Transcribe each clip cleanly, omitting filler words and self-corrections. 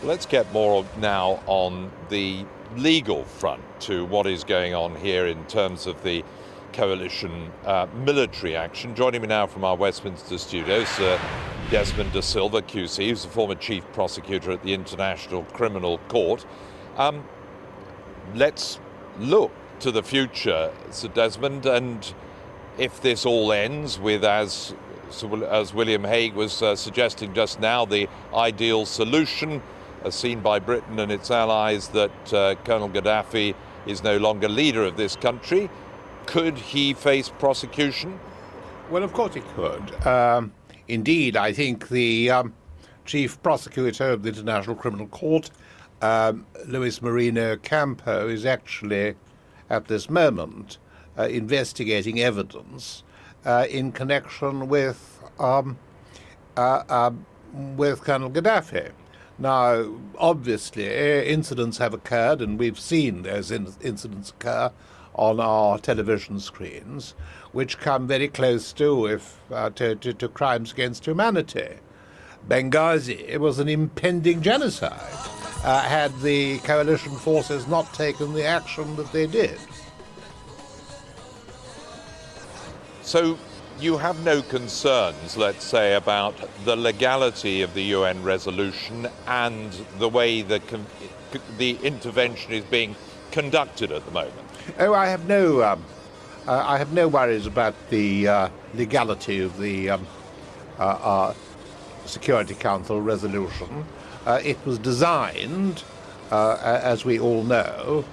Let's get more now on the legal front to what is going on here in terms of the coalition military action. Joining me now from our Westminster studios, Desmond de Silva, QC, who's the former chief prosecutor at the International Criminal Court. Let's look to the future, Sir Desmond, and if this all ends with, as William Hague was suggesting just now, the ideal solution, as seen by Britain and its allies, that Colonel Gaddafi is no longer leader of this country, could he face prosecution? Well, of course he could. Indeed, I think the chief prosecutor of the International Criminal Court, Luis Moreno Campo, is actually, at this moment, investigating evidence in connection with Colonel Gaddafi. Now, obviously, incidents have occurred, and we've seen those incidents occur on our television screens, which come very close to crimes against humanity. Benghazi was an impending genocide had the coalition forces not taken the action that they did. So you have no concerns, let's say, about the legality of the UN resolution and the way the intervention is being conducted at the moment? Oh, I have no worries about the legality of the Security Council resolution. It was designed, as we all know,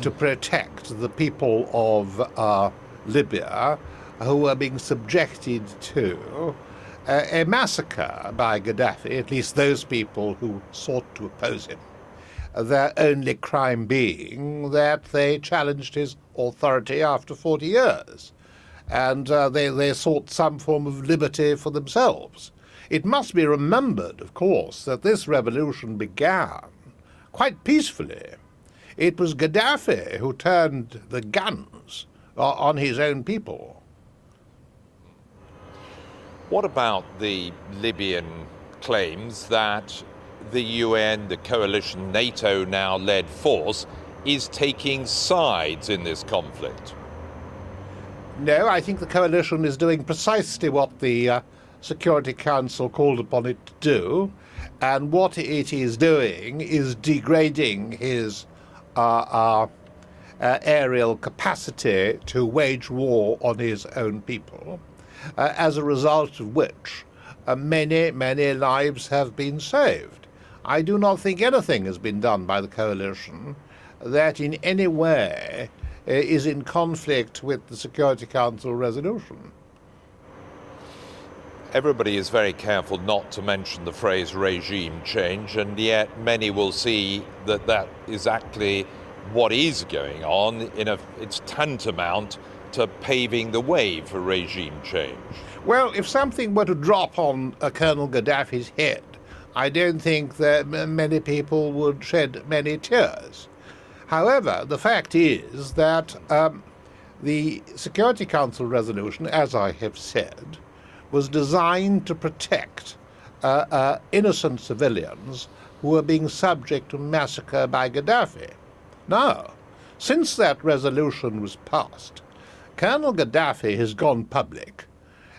to protect the people of Libya who were being subjected to a massacre by Gaddafi, at least those people who sought to oppose him. Their only crime being that they challenged his authority after 40 years, and they sought some form of liberty for themselves. It must be remembered, of course, that this revolution began quite peacefully. It was Gaddafi who turned the guns on his own people. What about the Libyan claims that the UN, the coalition, NATO now-led force, is taking sides in this conflict? No, I think the coalition is doing precisely what the Security Council called upon it to do, and what it is doing is degrading his aerial capacity to wage war on his own people, as a result of which many, many lives have been saved. I do not think anything has been done by the coalition that in any way is in conflict with the Security Council resolution. Everybody is very careful not to mention the phrase regime change, and yet many will see that that is actually what is going on. It's tantamount to paving the way for regime change. Well, if something were to drop on Colonel Gaddafi's head, I don't think that many people would shed many tears. However, the fact is that the Security Council resolution, as I have said, was designed to protect innocent civilians who were being subject to massacre by Gaddafi. Now, since that resolution was passed, Colonel Gaddafi has gone public,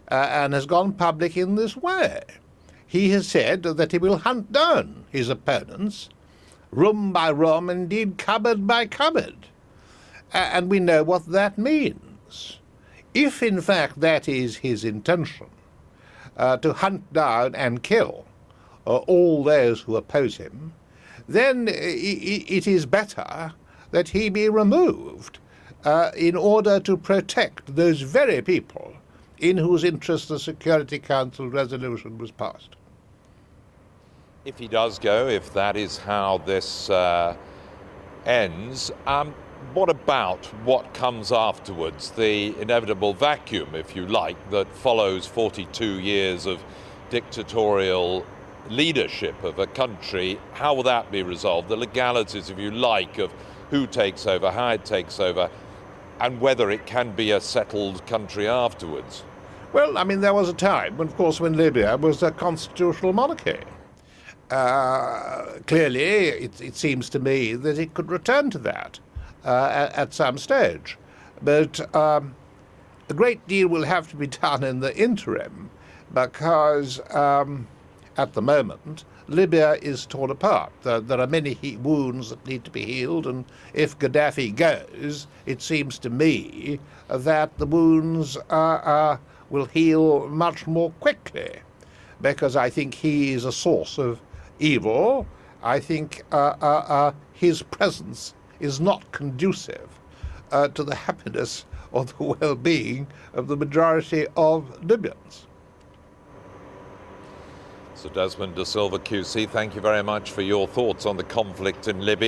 and has gone public in this way. He has said that he will hunt down his opponents, room by room, indeed cupboard by cupboard. And we know what that means. If, in fact, that is his intention, to hunt down and kill all those who oppose him, then it is better that he be removed in order to protect those very people in whose interest the Security Council resolution was passed. If he does go, if that is how this ends, what about what comes afterwards, the inevitable vacuum, if you like, that follows 42 years of dictatorial leadership of a country? How will that be resolved? The legalities, if you like, of who takes over, how it takes over, and whether it can be a settled country afterwards. Well, I mean, there was a time, of course, when Libya was a constitutional monarchy. clearly, it seems to me that it could return to that at some stage. But a great deal will have to be done in the interim because at the moment Libya is torn apart. There are many wounds that need to be healed, and if Gaddafi goes, it seems to me that the wounds will heal much more quickly, because I think he is a source of evil. I think his presence is not conducive to the happiness or the well-being of the majority of Libyans. So Desmond de Silva QC, thank you very much for your thoughts on the conflict in Libya.